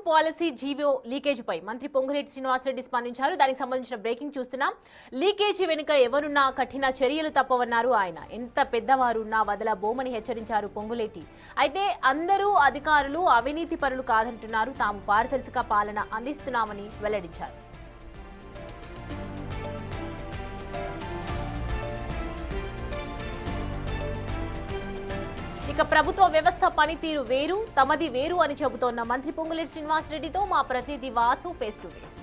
Policy GO లీకేజీపై మంత్రి పొంగులేటి శ్రీనివాసరెడ్డి స్పందించారు. దానికి సంబంధించిన బ్రేకింగ్ చూస్తున్నాం. లీకేజీ వెనుక ఎవరున్నా కఠిన చర్యలు తప్పవన్నారు ఆయన. ఎంత పెద్దవారున్నా వదలబోమని హెచ్చరించారు పొంగులేటి. అయితే అందరూ అధికారులు అవినీతి పరులు కాదంటున్నారు. తాము పారదర్శక పాలన అందిస్తున్నామని వెల్లడించారు. ఇక ప్రభుత్వ వ్యవస్థ పనితీరు వేరు, తమది వేరు అని చెబుతోన్న మంత్రి పొంగులేటి శ్రీనివాసరెడ్డితో మా ప్రతినిధి వాసు ఫేస్ టు ఫేస్.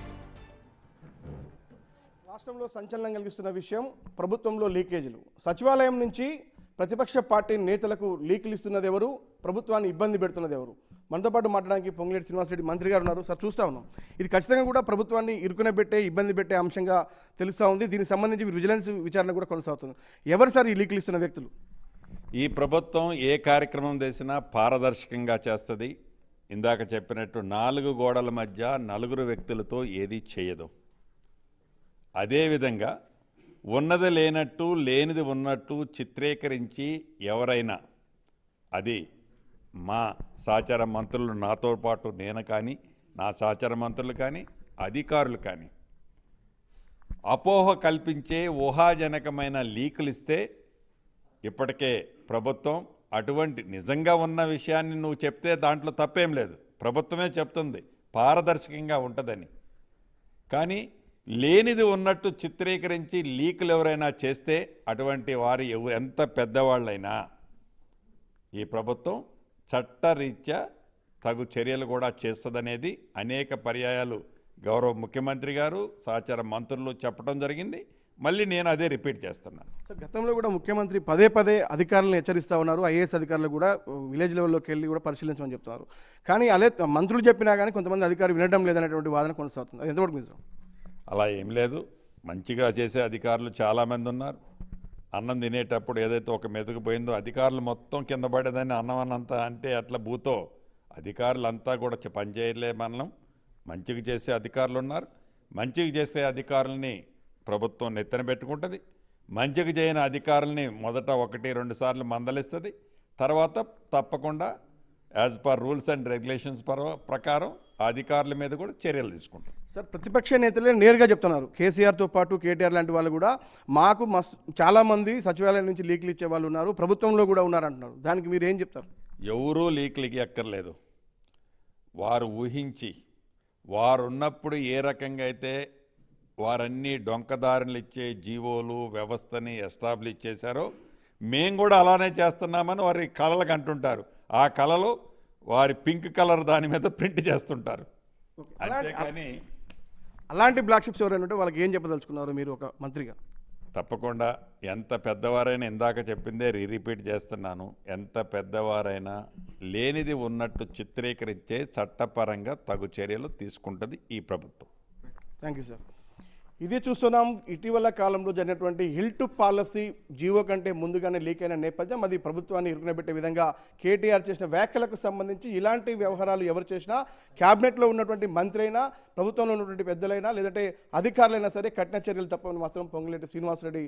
రాష్ట్రంలో సంచలనం కలిగిస్తున్న విషయం ప్రభుత్వంలో లీకేజీలు. సచివాలయం నుంచి ప్రతిపక్ష పార్టీ నేతలకు లీకులు ఇస్తున్నది ఎవరు, ప్రభుత్వాన్ని ఇబ్బంది పెడుతున్నది ఎవరు? మనతో పాటు మాట్లాడడానికి పొంగులేటి శ్రీనివాసరెడ్డి మంత్రి గారు ఉన్నారు. సార్, చూస్తూ ఉన్నాం, ఇది ఖచ్చితంగా కూడా ప్రభుత్వాన్ని ఇరుకునబెట్టే, ఇబ్బంది పెట్టే అంశంగా తెలుస్తూ ఉంది. దీనికి సంబంధించి విజిలెన్స్ విచారణ కూడా కొనసాగుతుంది. ఎవరు సార్ ఈ లీకులు ఇస్తున్న వ్యక్తులు? ఈ ప్రభుత్వం ఏ కార్యక్రమం చేసినా పారదర్శకంగా చేస్తుంది. ఇందాక చెప్పినట్టు 4 గోడల మధ్య నలుగురు వ్యక్తులతో ఏది చేయదు. అదేవిధంగా ఉన్నది లేనట్టు, లేనిది ఉన్నట్టు చిత్రీకరించి ఎవరైనా, అది మా సహచర మంత్రులు, నాతో పాటు నేను కానీ, నా సహచర మంత్రులు కానీ, అధికారులు కానీ అపోహ కల్పించే ఊహాజనకమైన లీకులు ఇస్తే ఇప్పటికే ప్రభుత్వం అటువంటి నిజంగా ఉన్న విషయాన్ని నువ్వు చెప్తే దాంట్లో తప్పేం లేదు, ప్రభుత్వమే చెప్తుంది పారదర్శకంగా ఉంటుందని. కానీ లేనిది ఉన్నట్టు చిత్రీకరించి లీకులు ఎవరైనా చేస్తే అటువంటి వారు ఎంత పెద్దవాళ్ళైనా ఈ ప్రభుత్వం చట్టరీత్యా తగు చర్యలు కూడా చేస్తుందనేది అనేక పర్యాయాలు గౌరవ ముఖ్యమంత్రి గారు, సహచర మంత్రులు చెప్పడం జరిగింది. మళ్ళీ నేను అదే రిపీట్ చేస్తున్నాను. గతంలో కూడా ముఖ్యమంత్రి పదే పదే అధికారులను హెచ్చరిస్తూ ఉన్నారు. ఐఏఎస్ అధికారులు కూడా విలేజ్ లెవెల్లోకి వెళ్ళి కూడా పరిశీలించమని చెప్తున్నారు. కానీ అదే మంత్రులు చెప్పినా కానీ కొంతమంది అధికారులు వినడం లేదనేటువంటి వాదన కొనసాగుతుంది. అది ఎంతవరకు నిజం? అలా ఏం లేదు. మంచిగా చేసే అధికారులు చాలామంది ఉన్నారు. అన్నం తినేటప్పుడు ఏదైతే ఒక మెతుకు పోయిందో అధికారులు మొత్తం కింద పడేదని అన్నం అన్నంతా అంటే అట్లా భూతో అధికారులంతా కూడా పనిచేయలే. మనం మంచిగా చేసే అధికారులు ఉన్నారు. మంచిగా చేసే అధికారులని ప్రభుత్వం నెత్తన పెట్టుకుంటుంది. మంచిగా చేయని అధికారులని మొదట 1-2 సార్లు మందలిస్తుంది. తర్వాత తప్పకుండా as per rules and regulations ప్రకారం ఆ అధికారుల మీద కూడా చర్యలు తీసుకుంటాం. సార్, ప్రతిపక్ష నేతలే నేరుగా చెప్తున్నారు. కేసీఆర్తో పాటు కేటీఆర్ లాంటి వాళ్ళు కూడా మాకు చాలామంది సచివాలయం నుంచి లీకులు ఇచ్చే వాళ్ళు ఉన్నారు, ప్రభుత్వంలో కూడా ఉన్నారంటున్నారు. దానికి మీరు ఏం చెప్తారు? ఎవరూ లీకులకి ఎక్కర్లేదు. వారు ఊహించి వారున్నప్పుడు ఏ రకంగా అయితే వారన్నీ డొంకదారులు ఇచ్చే జీవోలు వ్యవస్థని ఎస్టాబ్లిష్ చేశారో మేము కూడా అలానే చేస్తున్నామని వారి కళలకు అంటుంటారు. ఆ కళలో వారి పింక్ కలర్ దాని మీద ప్రింట్ చేస్తుంటారు. అంతేకాని అలాంటి బ్లాక్ షిప్స్ ఎవరైనా ఉంటే వాళ్ళకి ఏం చెప్పదలుచుకున్నారు మీరు ఒక మంత్రిగా? తప్పకుండా ఎంత పెద్దవారైనా, ఇందాక చెప్పిందే రిపీట్ చేస్తున్నాను, ఎంత పెద్దవారైనా లేనిది ఉన్నట్టు చిత్రీకరించే చట్టపరంగా తగు చర్యలు తీసుకుంటుంది ఈ ప్రభుత్వం. Thank you sir. ఇది చూస్తున్నాం, ఇటీవల కాలంలో జరిగినటువంటి హిల్ టు పాలసీ జీవో కంటే ముందుగానే లీక్ అయిన నేపథ్యం. అది ప్రభుత్వాన్ని ఇరుకునబెట్టే విధంగా కేటీఆర్ చేసిన వ్యాఖ్యలకు సంబంధించి ఇలాంటి వ్యవహారాలు ఎవరు చేసినా, క్యాబినెట్లో ఉన్నటువంటి మంత్రి అయినా, ప్రభుత్వంలో ఉన్నటువంటి పెద్దలైనా, లేదంటే అధికారులైనా సరే కఠిన చర్యలు తప్పని మాత్రం పొంగులేటి శ్రీనివాసరెడ్డి